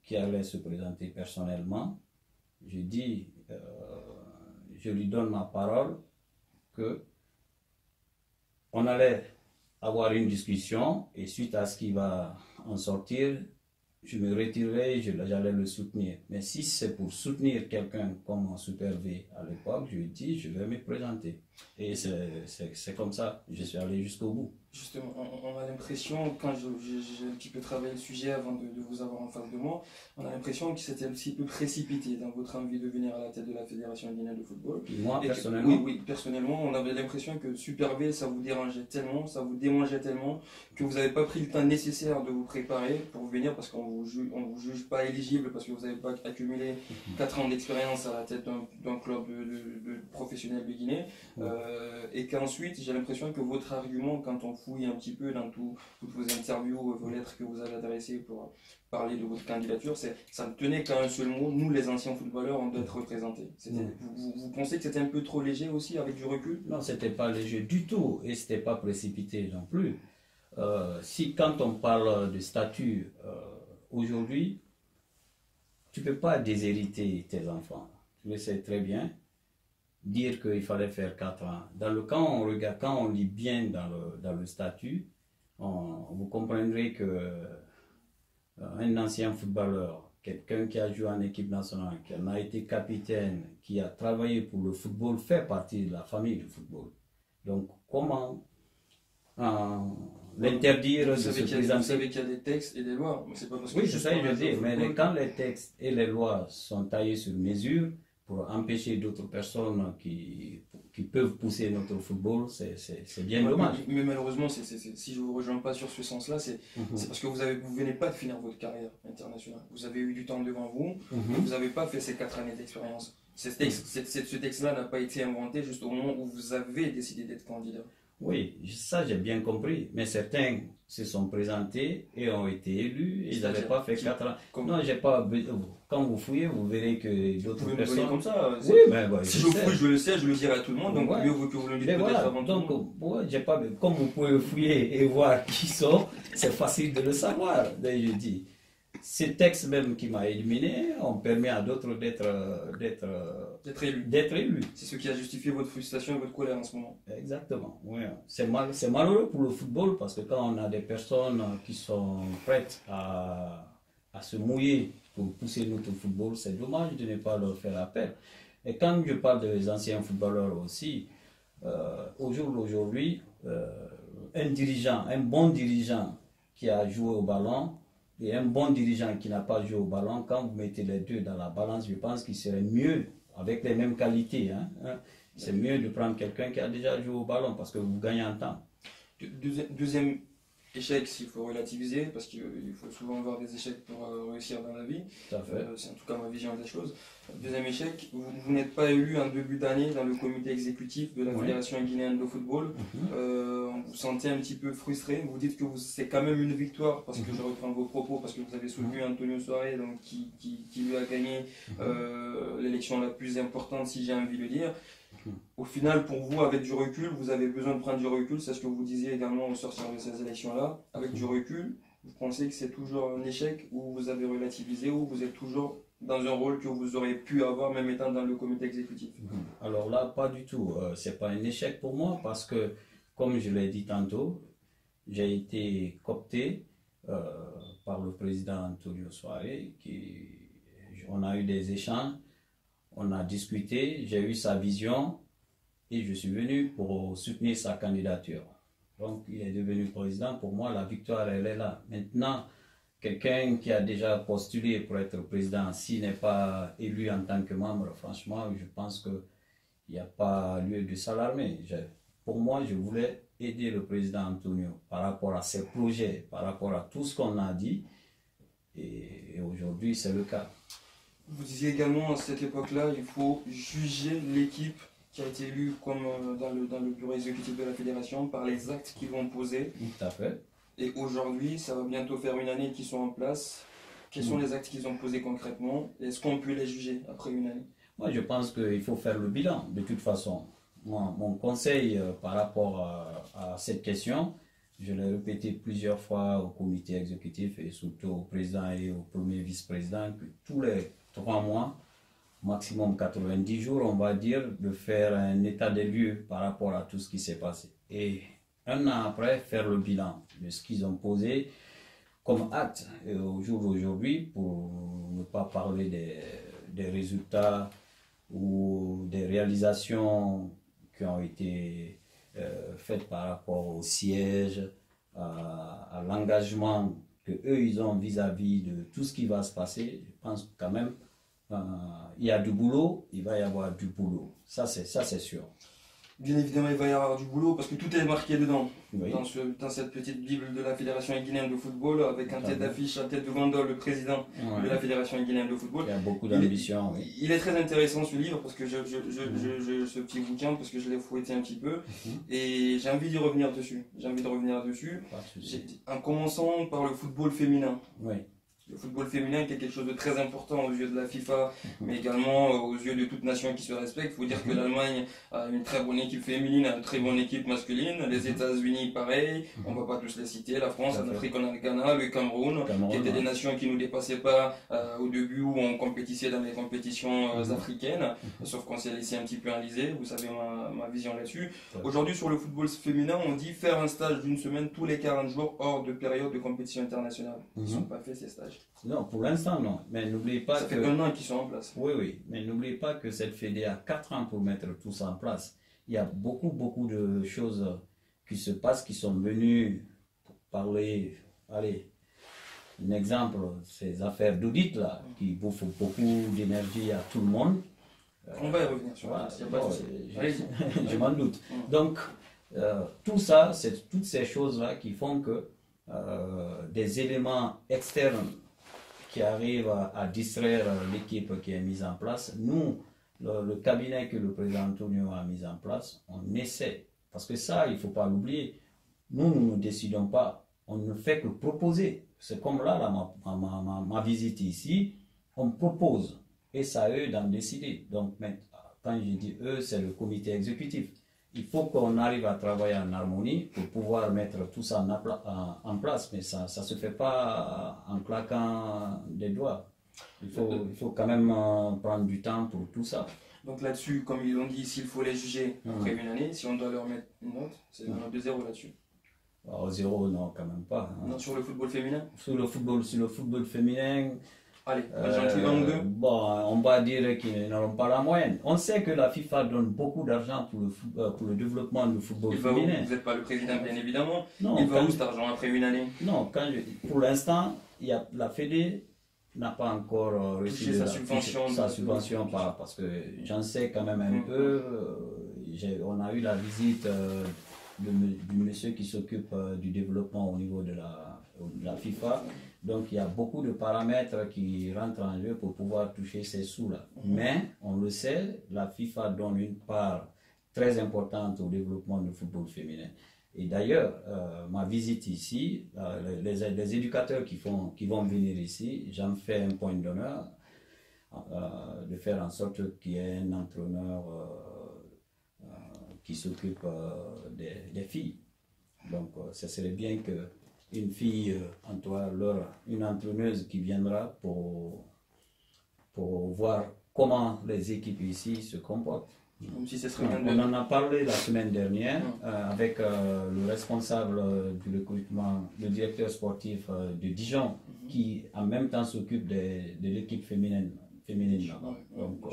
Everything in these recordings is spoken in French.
qui allait se présenter personnellement. Je dis, je lui donne ma parole que on allait avoir une discussion et suite à ce qui va en sortir, je me retirerai, j'allais le soutenir. Mais si c'est pour soutenir quelqu'un comme un Super V à l'époque, je lui dis, je vais me présenter. Et c'est comme ça, je suis allé jusqu'au bout. Justement, on a l'impression, quand j'ai un petit peu travaillé le sujet avant de vous avoir en face de moi, on a l'impression que c'était un petit peu précipité dans votre envie de venir à la tête de la Fédération guinéenne de football. Moi, Et personnellement, oui, personnellement, on avait l'impression que Super V, ça vous dérangeait tellement, ça vous démangeait tellement, que vous n'avez pas pris le temps nécessaire de vous préparer pour venir, parce qu'on vous juge pas éligible, parce que vous n'avez pas accumulé 4 ans d'expérience à la tête d'un club de professionnels de Guinée. Et qu'ensuite, j'ai l'impression que votre argument, quand on fouille un petit peu dans toutes vos interviews, vos lettres que vous avez adressées pour parler de votre candidature, ça ne tenait qu'à un seul mot, nous les anciens footballeurs, on doit être représentés. Vous pensez que c'était un peu trop léger aussi, avec du recul? non, c'était pas léger du tout et c'était pas précipité non plus. Quand on parle de statut aujourd'hui, tu peux pas déshériter tes enfants. Tu le sais très bien. Dire qu'il fallait faire 4 ans. Quand on regarde, quand on lit bien dans le statut, vous comprendrez que un ancien footballeur, quelqu'un qui a joué en équipe nationale, qui en a été capitaine, qui a travaillé pour le football, fait partie de la famille du football. Donc comment l'interdire de se présenter? Vous savez qu'il y a des textes et des lois. C'est pas parce que oui, c'est ça que je veux dire. Mais quand les textes et les lois sont taillés sur mesure, pour empêcher d'autres personnes qui peuvent pousser notre football, c'est bien dommage. Mais malheureusement, si je ne vous rejoins pas sur ce sens-là, c'est parce que vous ne venez pas de finir votre carrière internationale. Vous avez eu du temps devant vous, vous n'avez pas fait ces 4 années d'expérience. Ce texte-là n'a pas été inventé juste au moment où vous avez décidé d'être candidat. Oui, ça j'ai bien compris, mais certains se sont présentés et ont été élus et ils n'avaient pas fait 4 ans. Non, j'ai pas. Quand vous fouillez, vous verrez que d'autres personnes. Comme ça. Oui, mais si je fouille, je le sais, je le dirai à tout le monde. Donc mieux vaut que vous le dites peut-être avant tout le monde. Donc, j'ai pas. Comme vous pouvez fouiller et voir qui sont, c'est facile de le savoir. Je dis. Ces textes même qui m'a éliminé ont permis à d'autres d'être élus. C'est ce qui a justifié votre frustration et votre colère en ce moment. Exactement. Oui. C'est malheureux pour le football parce que quand on a des personnes qui sont prêtes à se mouiller pour pousser notre football, c'est dommage de ne pas leur faire appel. Et quand je parle des anciens footballeurs aussi, au jour d'aujourd'hui, un bon dirigeant qui a joué au ballon, et un bon dirigeant qui n'a pas joué au ballon, quand vous mettez les deux dans la balance, je pense qu'il serait mieux, avec les mêmes qualités, c'est mieux de prendre quelqu'un qui a déjà joué au ballon parce que vous gagnez en temps. Deuxième échec, s'il faut relativiser, parce qu'il faut souvent avoir des échecs pour réussir dans la vie. Tout à fait. C'est en tout cas ma vision des choses. Deuxième échec, vous n'êtes pas élu en début d'année dans le comité exécutif de la Fédération guinéenne de football. Vous vous sentez un petit peu frustré. Vous dites que c'est quand même une victoire, parce que je reprends vos propos, parce que vous avez soutenu Antonio Soare, donc qui lui a gagné l'élection la plus importante, si j'ai envie de dire. Au final, pour vous, avec du recul, vous avez besoin de prendre du recul, c'est ce que vous disiez également au sortir de ces élections-là. Avec du recul, vous pensez que c'est toujours un échec, ou vous avez relativisé, ou vous êtes toujours dans un rôle que vous auriez pu avoir même étant dans le comité exécutif? Alors là, pas du tout. C'est pas un échec pour moi parce que, comme je l'ai dit tantôt, j'ai été coopté par le président Antonio Soare, on a eu des échanges. On a discuté, j'ai eu sa vision et je suis venu pour soutenir sa candidature. Donc, il est devenu président. Pour moi, la victoire, elle est là. Maintenant, quelqu'un qui a déjà postulé pour être président, s'il n'est pas élu en tant que membre, franchement, je pense qu'il n'y a pas lieu de s'alarmer. Pour moi, je voulais aider le président Antonio par rapport à ses projets, par rapport à tout ce qu'on a dit. Et aujourd'hui, c'est le cas. Vous disiez également à cette époque-là, il faut juger l'équipe qui a été élue comme dans le bureau exécutif de la fédération par les actes qu'ils vont poser. Tout à fait. Et aujourd'hui, ça va bientôt faire une année qu'ils sont en place. Quels sont les actes qu'ils ont posés concrètement? Est-ce qu'on peut les juger après une année? Moi, je pense qu'il faut faire le bilan de toute façon. Mon conseil par rapport à cette question, Je l'ai répété plusieurs fois au comité exécutif et surtout au président et au premier vice-président que tous les 3 mois, maximum 90 jours, on va dire, de faire un état des lieux par rapport à tout ce qui s'est passé. Et un an après, faire le bilan de ce qu'ils ont posé comme acte au jour d'aujourd'hui, pour ne pas parler des résultats ou des réalisations qui ont été faites par rapport au siège, à l'engagement que eux ils ont vis-à-vis de tout ce qui va se passer. Je pense quand même il y a du boulot, il va y avoir du boulot. Ça c'est sûr. Bien évidemment, il va y avoir du boulot parce que tout est marqué dedans. Oui. Dans cette petite Bible de la Fédération guinéenne de football, avec en tête d'affiche, en tête de gondole, le président de la Fédération guinéenne de football. Il y a beaucoup d'ambition. Il est très intéressant ce livre, parce que ce petit bouquin, parce que je l'ai fouetté un petit peu, et j'ai envie d'y revenir dessus. En commençant par le football féminin. Oui. Le football féminin qui est quelque chose de très important aux yeux de la FIFA, mais également aux yeux de toute nation qui se respecte. Il faut dire que l'Allemagne a une très bonne équipe féminine, une très bonne équipe masculine. Les États-Unis, pareil. On ne va pas tous les citer. La France, en Afrique, on a le Ghana, le Cameroun, qui étaient des nations qui ne nous dépassaient pas au début où on compétissait dans les compétitions africaines. Sauf qu'on s'est laissé un petit peu enliser. Vous savez ma vision là-dessus. Aujourd'hui, sur le football féminin, on dit faire un stage d'une semaine tous les 40 jours hors de période de compétition internationale. Ils ne sont pas fait ces stages. Non, pour l'instant, non. Mais n'oubliez pas ça fait un an qu'ils sont en place. Oui. Mais n'oubliez pas que cette fédé a 4 ans pour mettre tout ça en place. Il y a beaucoup de choses qui se passent, qui sont venues pour parler. Allez, un exemple, ces affaires d'audit là, qui bouffent beaucoup d'énergie à tout le monde. On va y revenir sur ça. Je m'en doute. Donc, tout ça, c'est toutes ces choses-là qui font que des éléments externes qui arrivent à distraire l'équipe qui est mise en place. Nous, le cabinet que le président Antonio a mis en place, on essaie. Parce que ça, il ne faut pas l'oublier. Nous ne décidons pas. On ne fait que proposer. C'est comme là ma visite ici. On propose. Et c'est à eux d'en décider. Donc, quand je dis eux, c'est le comité exécutif. Il faut qu'on arrive à travailler en harmonie pour pouvoir mettre tout ça en place, mais ça ne se fait pas en claquant des doigts. Il faut quand même prendre du temps pour tout ça. Donc là-dessus, comme ils l'ont dit, s'il faut les juger après une année, si on doit leur mettre une note, c'est une note de 0 là-dessus. Alors, 0, non, quand même pas. Non, sur le football féminin. Sur le football féminin. Allez, j'en tire un ou deux. Bon, on va dire qu'ils n'auront pas la moyenne. On sait que la FIFA donne beaucoup d'argent pour le développement du football féminin. Vous n'êtes pas le président, bien évidemment. Non, il va où cet argent après une année? Non, pour l'instant, la Fédé n'a pas encore reçu sa subvention parce que j'en sais quand même un peu. On a eu la visite du monsieur qui s'occupe du développement au niveau de la FIFA. Donc il y a beaucoup de paramètres qui rentrent en jeu pour pouvoir toucher ces sous-là. Mais on le sait, la FIFA donne une part très importante au développement du football féminin. Et d'ailleurs, ma visite ici, les éducateurs qui vont venir ici, j'en fais un point d'honneur de faire en sorte qu'il y ait un entraîneur qui s'occupe des filles. Donc, ce serait bien qu'une fille, une entraîneuse qui viendra pour voir comment les équipes ici se comportent. On en a parlé la semaine dernière avec le responsable du recrutement, le directeur sportif de Dijon, qui en même temps s'occupe de l'équipe féminine là-bas. Donc,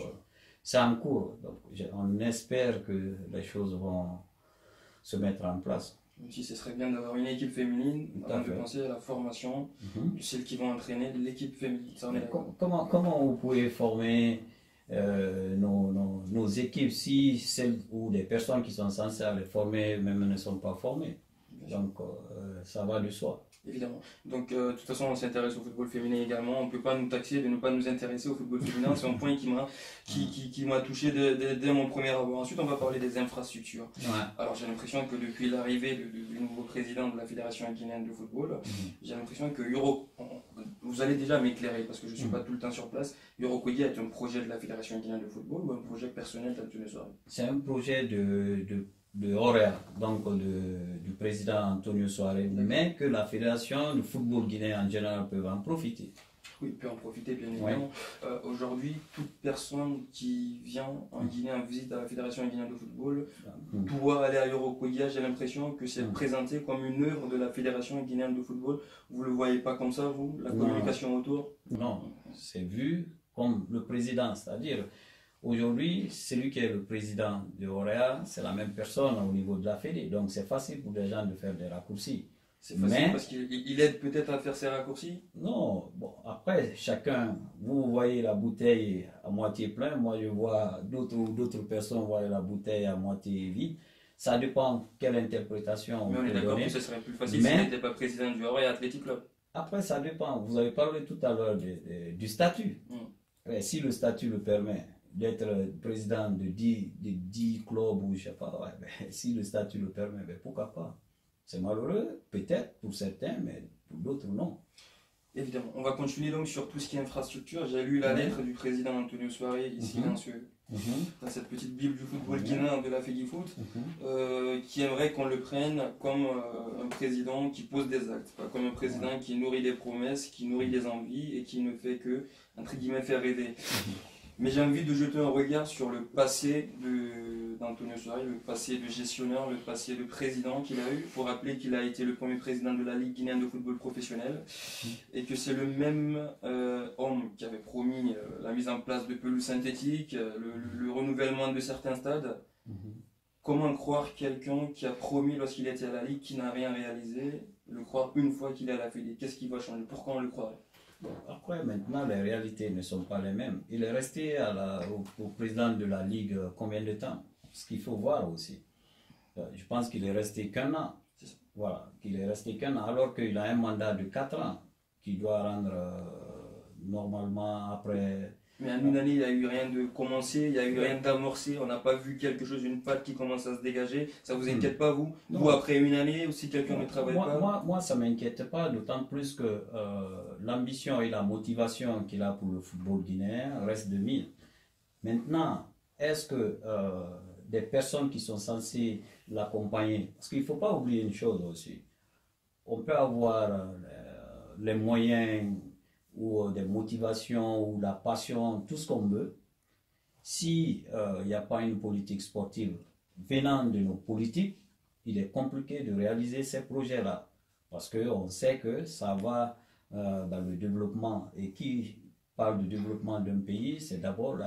c'est en cours. Donc, on espère que les choses vont se mettre en place. Si ce serait bien d'avoir une équipe féminine, avant de penser à la formation de celles qui vont entraîner l'équipe féminine. Comment vous pouvez former nos équipes si celles ou des personnes qui sont censées les former même ne sont pas formées? Donc ça va de soi. Évidemment. Donc de toute façon on s'intéresse au football féminin également. On ne peut pas nous taxer de ne pas nous intéresser au football féminin. C'est un point qui m'a touché dès mon premier abord. Ensuite on va parler des infrastructures. Alors j'ai l'impression que depuis l'arrivée du nouveau président de la Fédération guinéenne de football, j'ai l'impression que vous allez déjà m'éclairer parce que je ne suis pas tout le temps sur place. Yorokoye est un projet de la Fédération guinéenne de football ou un projet personnel d'Antonio Soare? C'est un projet de de Horea, donc du président Antonio Soares, mais que la fédération de football guinéen en général peut en profiter. Oui, il peut en profiter, bien évidemment. Aujourd'hui, toute personne qui vient en Guinée en visite à la Fédération guinéenne de football doit aller à Eurocodia. J'ai l'impression que c'est présenté comme une œuvre de la Fédération guinéenne de football. Vous ne le voyez pas comme ça, vous, la communication autour? Non, c'est vu comme le président, c'est-à-dire aujourd'hui, celui qui est le président de Horea, c'est la même personne au niveau de la Fédé, donc c'est facile pour les gens de faire des raccourcis. C'est facile parce qu'il aide peut-être à faire ses raccourcis? Non, bon, après, chacun, vous voyez la bouteille à moitié pleine, moi je vois d'autres personnes voient la bouteille à moitié vide. Ça dépend quelle interprétation mais on est d'accord que ce serait plus facile s'il n'était pas président du Horea Athletic Club. Après, ça dépend. Vous avez parlé tout à l'heure du statut. Si le statut le permet d'être président de 10 clubs ou je sais pas, si le statut le permet, pourquoi pas? C'est malheureux, peut-être pour certains, mais pour d'autres, non. Évidemment. On va continuer donc sur tout ce qui est infrastructure. J'ai lu la lettre du président Antonio Soares ici dans cette petite bible du football guinéen de la FEGIFOOT, qui aimerait qu'on le prenne comme un président qui pose des actes, pas comme un président qui nourrit des promesses, qui nourrit des envies et qui ne fait que, entre guillemets, faire rêver. Mais j'ai envie de jeter un regard sur le passé d'Antonio Soares, le passé de gestionnaire, le passé de président qu'il a eu. Il faut rappeler qu'il a été le premier président de la Ligue guinéenne de football professionnel et que c'est le même homme qui avait promis la mise en place de pelouses synthétiques, le renouvellement de certains stades. Comment croire quelqu'un qui a promis lorsqu'il était à la Ligue, qui n'a rien réalisé, le croire une fois qu'il est à la Fédé? Qu'est-ce qui va changer? Pourquoi on le croirait? Après, maintenant, les réalités ne sont pas les mêmes. Il est resté au président de la Ligue combien de temps? Ce qu'il faut voir aussi. Je pense qu'il est resté qu'un an. Voilà, qu'il est resté qu'un an, alors qu'il a un mandat de 4 ans qu'il doit rendre normalement après. Mais en une année, il n'y a eu rien de commencé, il n'y a eu rien d'amorcé, on n'a pas vu quelque chose, une patte qui commence à se dégager. Ça ne vous inquiète pas, vous? Vous, après une année, ou si quelqu'un ne travaille pas? Moi, ça ne m'inquiète pas, d'autant plus que l'ambition et la motivation qu'il a pour le football guinéen restent de mille. Maintenant, est-ce que des personnes qui sont censées l'accompagner, parce qu'il ne faut pas oublier une chose aussi, on peut avoir les moyens ou des motivations ou la passion, tout ce qu'on veut. Si il n'y a pas une politique sportive venant de nos politiques, il est compliqué de réaliser ces projets-là. Parce qu'on sait que ça va dans le développement. Et qui parle du développement d'un pays, c'est d'abord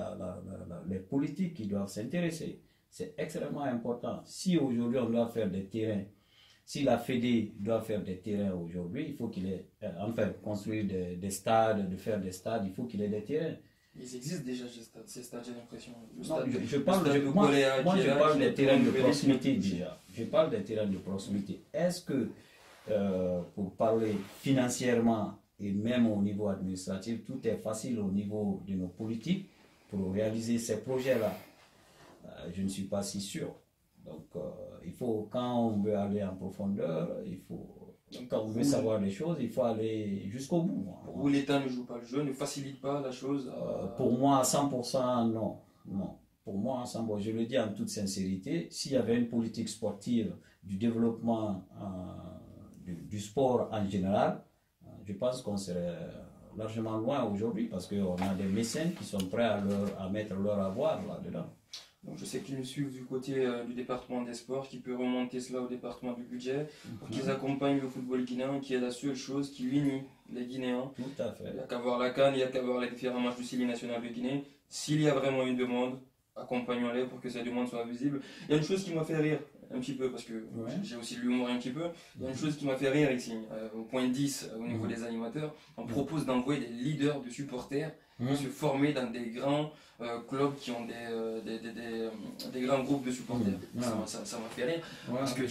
les politiques qui doivent s'intéresser. C'est extrêmement important. Si aujourd'hui on doit faire des terrains, si la Fédé doit faire des terrains aujourd'hui, il faut qu'il ait, enfin, construire des stades, de faire des stades, il faut qu'il ait des terrains. Ils existent déjà ces stades, j'ai l'impression. Moi, je parle des terrains de proximité déjà. Je parle des terrains de proximité. Est-ce que, pour parler financièrement et même au niveau administratif, tout est facile au niveau de nos politiques pour réaliser ces projets-là? Je ne suis pas si sûr. Donc, il faut, quand on veut aller en profondeur, quand on veut savoir les choses, il faut aller jusqu'au bout. Pour vous, l'État ne joue pas le jeu, ne facilite pas la chose? Pour moi, à 100%, non. Non. Pour moi, à 100%, je le dis en toute sincérité, s'il y avait une politique sportive du développement du sport en général, je pense qu'on serait largement loin aujourd'hui parce qu'on a des mécènes qui sont prêts à mettre leur avoir là-dedans. Donc je sais qu'ils nous suivent du côté du département des sports, qui peut remonter cela au département du budget, pour qu'ils accompagnent le football guinéen, qui est la seule chose qui unit les Guinéens. Tout à fait. Il n'y a qu'à voir la CAN, il n'y a qu'à voir les différents matchs du Syli national de Guinée. S'il y a vraiment une demande, accompagnons-les pour que cette demande soit visible. Il y a une chose qui m'a fait rire un petit peu, parce que j'ai aussi de l'humour un petit peu. Il y a une chose qui m'a fait rire ici, au point 10, au niveau des animateurs. On propose d'envoyer des leaders de supporters se former dans des grands clubs qui ont des grands groupes de supporters. Ça m'a fait rire, parce que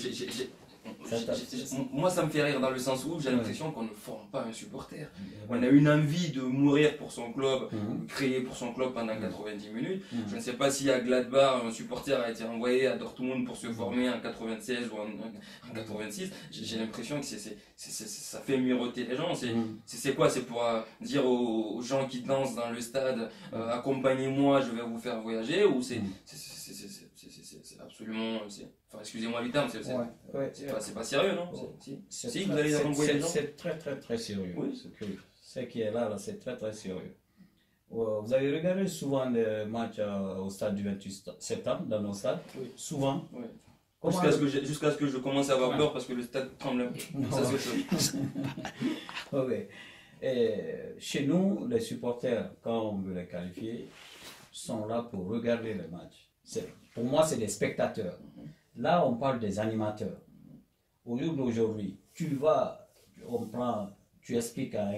moi ça me fait rire dans le sens où j'ai l'impression qu'on ne forme pas un supporter. On a une envie de mourir pour son club, créer pour son club pendant 90 minutes. Je ne sais pas si à Gladbach un supporter a été envoyé à Dortmund pour se former en 96 ou en 86. J'ai l'impression que ça fait miroiter les gens. C'est quoi? C'est pour dire aux gens qui dansent dans le stade, accompagnez-moi, je vais vous faire voyager, ou c'est absolument... Enfin, excusez-moi du terme, c'est pas sérieux, non? Si, vous allez envoyer les gens. C'est très très très sérieux. Oui. Ce qui est là, c'est très très sérieux. Vous avez regardé souvent les matchs au stade du 28 septembre, dans nos stades? Oui. Souvent. Oui. Jusqu'à ce que je commence à avoir peur parce que le stade tremble un peu. Ça, c'est chaud. Okay. Et chez nous, les supporters, quand on veut les qualifier, sont là pour regarder les matchs. Pour moi, c'est des spectateurs. Là, on parle des animateurs. Au jour d'aujourd'hui, tu expliques à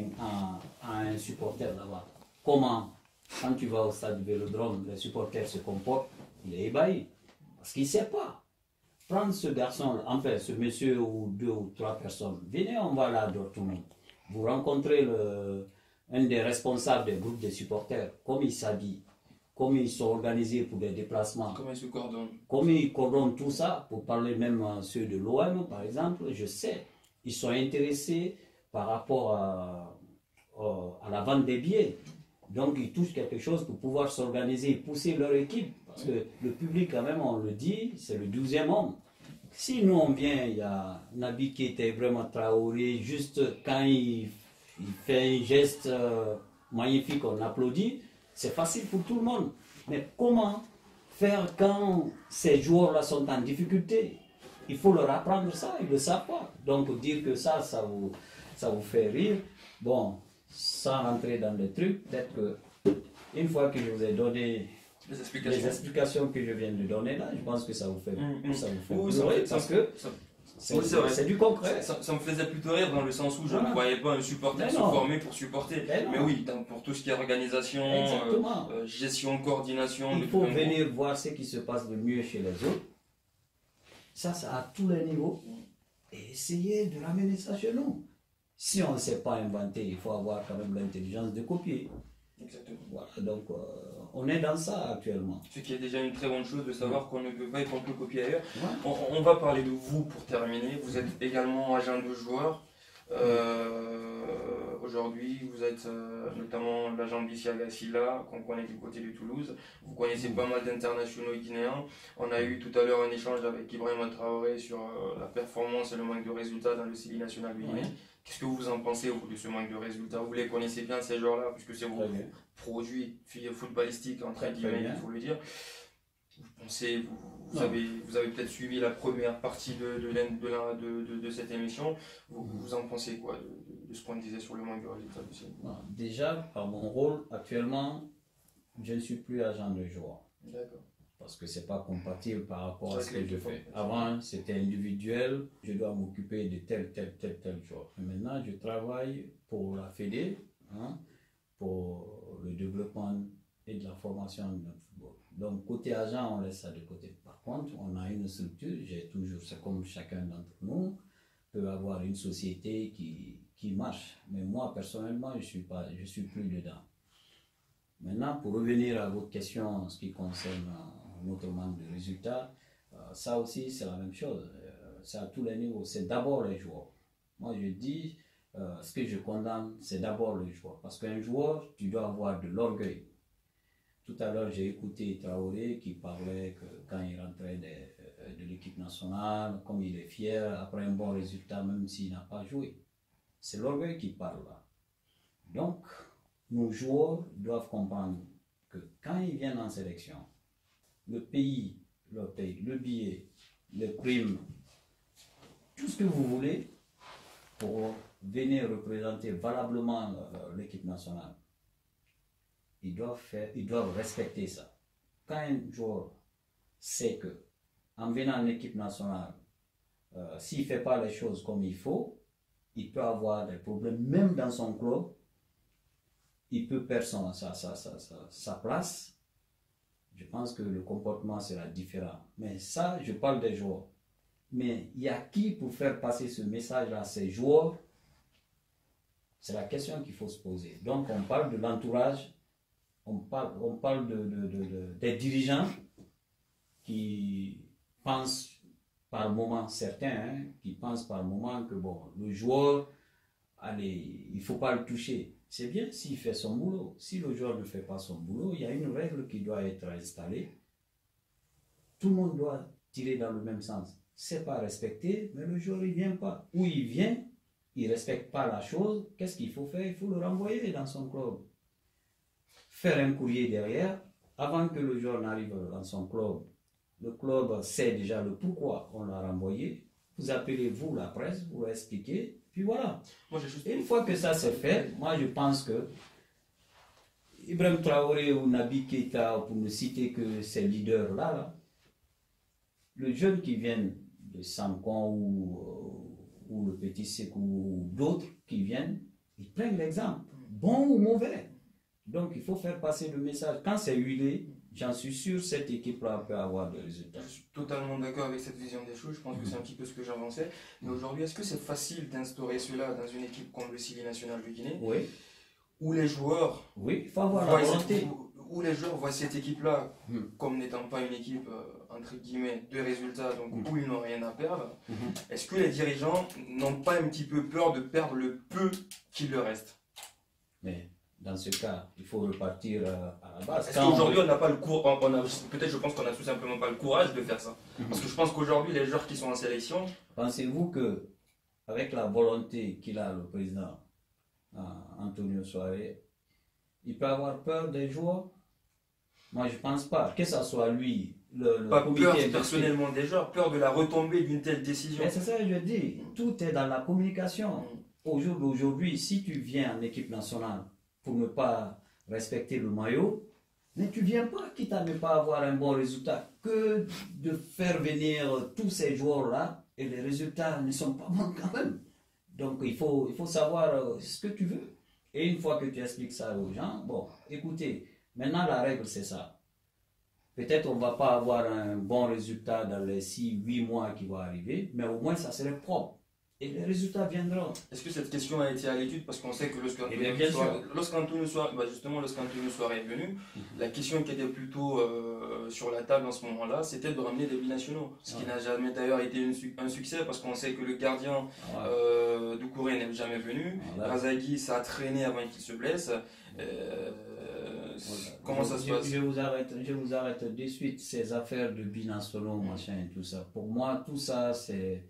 un supporter là-bas comment, quand tu vas au stade du Vélodrome, les supporters se comportent, il est ébahi. Parce qu'il ne sait pas. Prendre ce garçon, enfin ce monsieur ou 2 ou 3 personnes, venez, on va là à Dortmund. Vous rencontrez un des responsables des groupes de supporters, comment il s'habille, comment ils sont organisés pour des déplacements, comment ils se coordonnent, comment ils coordonnent tout ça, pour parler même à ceux de l'OM par exemple, je sais, ils sont intéressés par rapport à la vente des billets. Donc ils touchent quelque chose pour pouvoir s'organiser et pousser leur équipe. Parce que le public, quand même, on le dit, c'est le 12e homme. Si nous on vient, il y a Naby qui était vraiment Traoré, juste quand il fait un geste magnifique, on applaudit, c'est facile pour tout le monde. Mais comment faire quand ces joueurs-là sont en difficulté? Il faut leur apprendre ça, ils ne le savent pas. Donc dire que ça vous fait rire, bon, sans rentrer dans les trucs, peut-être que une fois que je vous ai donné les explications que je viens de donner là, je pense que ça vous fait pleurer parce que c'est du concret. Ça me faisait plutôt rire dans le sens où je ne voyais pas un supporter se former pour supporter. Mais oui, pour tout ce qui est organisation, gestion, coordination. Il faut venir voir ce qui se passe de mieux chez les autres. Ça à tous les niveaux. Et essayer de ramener ça chez nous. Si on ne sait pas inventer, il faut avoir quand même l'intelligence de copier. Exactement. Voilà, donc on est dans ça actuellement. Ce qui est déjà une très bonne chose de savoir qu'on ne peut pas et qu'on peut copier ailleurs. Ouais. On va parler de vous pour terminer. Vous êtes également agent de joueur. Aujourd'hui, vous êtes notamment l'agent d'Isiaga Silla, qu'on connaît du côté de Toulouse. Vous connaissez pas mal d'internationaux guinéens. On a eu tout à l'heure un échange avec Ibrahima Traoré sur la performance et le manque de résultats dans le CELI national guinéen. Ouais. Qu'est-ce que vous en pensez au bout de ce manque de résultats? Vous les connaissez bien ces joueurs-là, puisque c'est vos produits footballistiques, entre guillemets, il faut le dire. Vous pensez, vous avez peut-être suivi la première partie de cette émission. Vous en pensez quoi de ce qu'on disait sur le manque de résultats aussi? Déjà, par mon rôle, actuellement, je ne suis plus agent de joueur. D'accord. Parce que ce n'est pas compatible par rapport à ce que je fais. Avant, c'était individuel, je dois m'occuper de tel joueur. Maintenant, je travaille pour la Fédé, pour le développement et de la formation de notre football. Donc, côté agent, on laisse ça de côté. Par contre, on a une structure, c'est comme chacun d'entre nous peut avoir une société qui marche. Mais moi, personnellement, je suis plus dedans. Maintenant, pour revenir à votre question en ce qui concerne notre manque de résultats, ça aussi c'est la même chose, c'est à tous les niveaux, c'est d'abord les joueurs. Moi je dis, ce que je condamne, c'est d'abord le joueur, parce qu'un joueur, tu dois avoir de l'orgueil. Tout à l'heure j'ai écouté Traoré qui parlait que quand il rentrait de l'équipe nationale, comme il est fier après un bon résultat même s'il n'a pas joué. C'est l'orgueil qui parle là. Donc, nos joueurs doivent comprendre que quand ils viennent en sélection, le pays leur paye le billet, les primes, tout ce que vous voulez pour venir représenter valablement l'équipe nationale. Ils doivent respecter ça. Quand un joueur sait que en venant en équipe nationale, s'il ne fait pas les choses comme il faut, il peut avoir des problèmes, même dans son club. Il peut perdre sa place. Je pense que le comportement sera différent. Mais ça, je parle des joueurs. Mais il y a qui pour faire passer ce message à ces joueurs? C'est la question qu'il faut se poser. Donc on parle de l'entourage, on parle des dirigeants qui pensent par moment, certains, qui pensent par moment que bon, le joueur, allez, il ne faut pas le toucher. C'est bien s'il fait son boulot. Si le joueur ne fait pas son boulot, il y a une règle qui doit être installée. Tout le monde doit tirer dans le même sens. C'est pas respecté, mais le joueur il vient pas. Ou il vient, il respecte pas la chose, qu'est-ce qu'il faut faire? Il faut le renvoyer dans son club. Faire un courrier derrière, avant que le joueur n'arrive dans son club. Le club sait déjà le pourquoi on l'a renvoyé. Vous appelez vous la presse, vous l'expliquez, puis voilà. Et une fois que ça c'est fait, moi je pense que Ibrahim Traoré ou Naby Keïta, pour ne citer que ces leaders-là, le jeune qui viennent de Samkon ou le Petit Sékou ou d'autres qui viennent, ils prennent l'exemple, bon ou mauvais. Donc il faut faire passer le message. Quand c'est huilé, j'en suis sûr, cette équipe-là peut avoir des résultats. Je suis totalement d'accord avec cette vision des choses. Je pense que c'est un petit peu ce que j'avançais. Mais aujourd'hui, est-ce que c'est facile d'instaurer cela dans une équipe comme le Sili National de Guinée, oui, où les joueurs, oui, il faut avoir la volonté. Où les joueurs voient cette équipe-là comme n'étant pas une équipe, entre guillemets, de résultats, donc où ils n'ont rien à perdre. Est-ce que les dirigeants n'ont pas un petit peu peur de perdre le peu qu'il leur reste? Mais dans ce cas, il faut repartir à la base. Est-ce qu'aujourd'hui, on n'a pas le courage, peut-être je pense qu'on n'a tout simplement pas le courage de faire ça. Parce que je pense qu'aujourd'hui, les joueurs qui sont en sélection... Pensez-vous que avec la volonté qu'il a, le président Antonio Soare, il peut avoir peur des joueurs? Moi, je ne pense pas. Que ce soit lui, le pas comité peur personnellement des joueurs, peur de la retombée d'une telle décision. Mais c'est ça que je dis. Tout est dans la communication. Au jour d'aujourd'hui, si tu viens en équipe nationale pour ne pas respecter le maillot, mais tu ne viens pas, quitte à ne pas avoir un bon résultat, que de faire venir tous ces joueurs-là et les résultats ne sont pas bons quand même. Donc il faut savoir ce que tu veux. Et une fois que tu expliques ça aux gens, bon, écoutez, maintenant la règle c'est ça. Peut-être on ne va pas avoir un bon résultat dans les 6-8 mois qui vont arriver, mais au moins ça serait propre. Et les résultats viendront. Est-ce que cette question a été à l'étude? Parce qu'on sait que lorsqu'Antonio Soare est venu, la question qui était plutôt sur la table en ce moment-là, c'était de ramener des binationaux. Ce qui n'a jamais d'ailleurs été un succès, parce qu'on sait que le gardien Doucouré n'est jamais venu. Razagui, ça a traîné avant qu'il se blesse. Comment ça se passe? Je vous arrête de suite. Ces affaires de binationaux, machin et tout ça. Pour moi, tout ça, c'est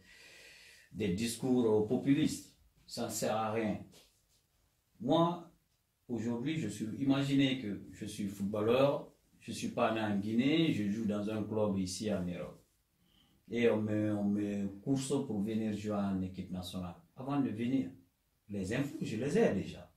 des discours populistes. Ça ne sert à rien. Moi, aujourd'hui, imaginez que je suis footballeur, je ne suis pas né en Guinée, je joue dans un club ici en Europe. Et on me course pour venir jouer en équipe nationale. Avant de venir, les infos, je les ai déjà.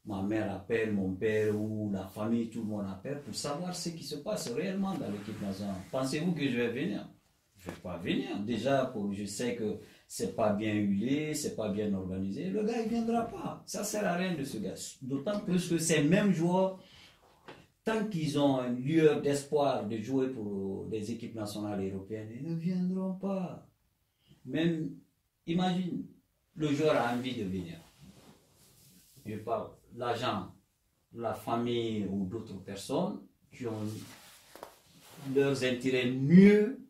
Ma mère appelle, mon père ou la famille, tout le monde appelle pour savoir ce qui se passe réellement dans l'équipe nationale. Pensez-vous que je vais venir? Je ne vais pas venir. Déjà, je sais que c'est pas bien huilé, c'est pas bien organisé. Le gars, il ne viendra pas. Ça ne sert à rien de ce gars. D'autant plus que ces mêmes joueurs, tant qu'ils ont une lueur d'espoir de jouer pour des équipes nationales européennes, ils ne viendront pas. Même, imagine, le joueur a envie de venir. Je parle, l'agent, la famille ou d'autres personnes qui ont leurs intérêts mieux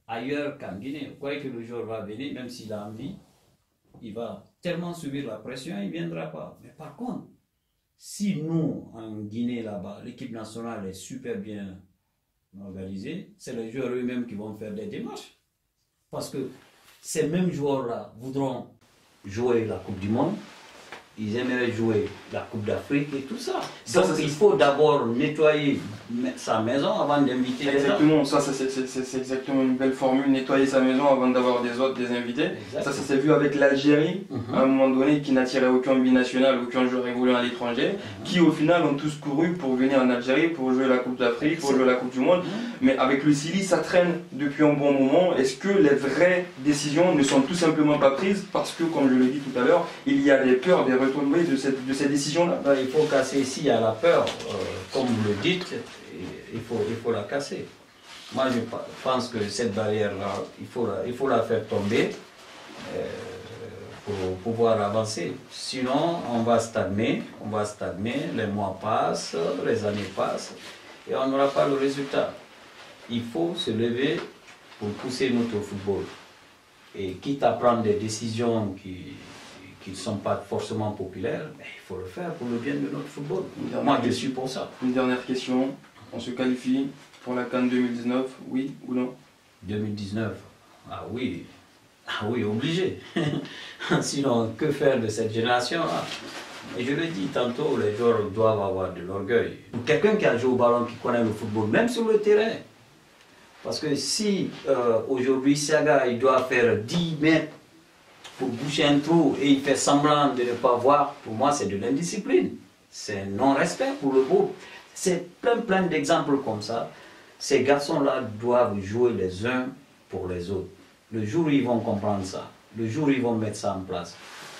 ailleurs qu'en Guinée. Vous croyez que le joueur va venir, même s'il a envie, il va tellement subir la pression, il ne viendra pas. Mais par contre, si nous, en Guinée, là-bas, l'équipe nationale est super bien organisée, c'est les joueurs eux-mêmes qui vont faire des démarches. Parce que ces mêmes joueurs-là voudront jouer la Coupe du Monde, ils aimeraient jouer la Coupe d'Afrique et tout ça. Donc il faut d'abord nettoyer sa maison avant d'inviter les gens. Exactement, ça c'est exactement une belle formule, nettoyer sa maison avant d'avoir des invités. Ça s'est vu avec l'Algérie, à un moment donné, qui n'attirait aucun binational, aucun joueur évoluant à l'étranger, qui au final ont tous couru pour venir en Algérie, pour jouer la Coupe d'Afrique, pour jouer la Coupe du Monde. Mais avec le Sili, ça traîne depuis un bon moment. Est-ce que les vraies décisions ne sont tout simplement pas prises parce que, comme je l'ai dit tout à l'heure, il y a des peurs, des retombées de ces décisions-là? Il faut casser ici à la peur, comme vous le dites, il faut la casser. Moi je pense que cette barrière-là, il faut la faire tomber pour pouvoir avancer. Sinon on va stagner, les mois passent, les années passent et on n'aura pas le résultat. Il faut se lever pour pousser notre football. Et quitte à prendre des décisions qui ne sont pas forcément populaires, mais il faut le faire pour le bien de notre football. Moi, je suis pour ça. Une dernière question. On se qualifie pour la CAN 2019, oui ou non? 2019, ah oui, obligé. Sinon, que faire de cette génération-là? Et je le dis tantôt, les joueurs doivent avoir de l'orgueil. Quelqu'un qui a joué au ballon, qui connaît le football, même sur le terrain. Parce que si aujourd'hui Siaga il doit faire 10 mètres pour boucher un trou et il fait semblant de ne pas voir, pour moi c'est de l'indiscipline. C'est un non-respect pour le groupe. C'est plein d'exemples comme ça. Ces garçons-là doivent jouer les uns pour les autres. Le jour où ils vont comprendre ça, le jour où ils vont mettre ça en place,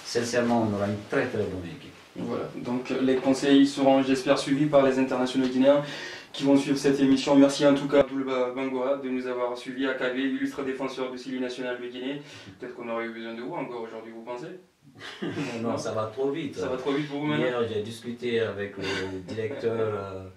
sincèrement, on aura une très bonne équipe. Voilà, donc les conseils seront, j'espère, suivis par les internationaux guinéens qui vont suivre cette émission. Merci en tout cas à Abdoul Bangora de nous avoir suivis. AKV, illustre défenseur du Sili national de Guinée. Peut-être qu'on aurait eu besoin de vous encore aujourd'hui, vous pensez? Non, ça va trop vite. Ça va trop vite pour vous maintenant? Hier, j'ai discuté avec le directeur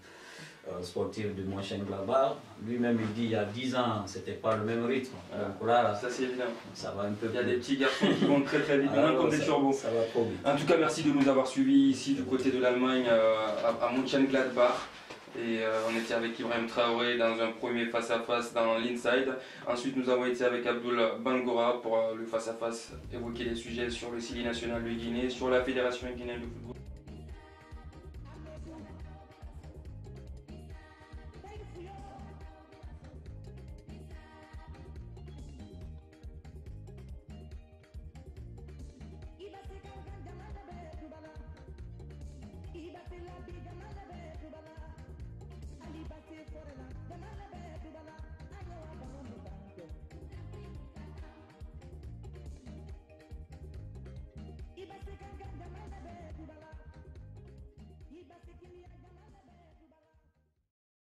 sportif de Mönchengladbach. Lui-même, il dit il y a 10 ans, c'était pas le même rythme. Donc là, ça c'est évident. Ça va un peu. Il y a des petits garçons qui vont très vite, maintenant comme des turbos. Ça va trop vite. En tout cas, merci de nous avoir suivis ici du côté de l'Allemagne à Mönchengladbach. Et on était avec Ibrahim Traoré dans un premier face-à-face dans l'Inside. Ensuite, nous avons été avec Abdoul Bangora pour le face-à-face, évoquer des sujets sur le Sili national de Guinée, sur la Fédération guinéenne de football. Iba te la biga mana be tubala, ali bate forela.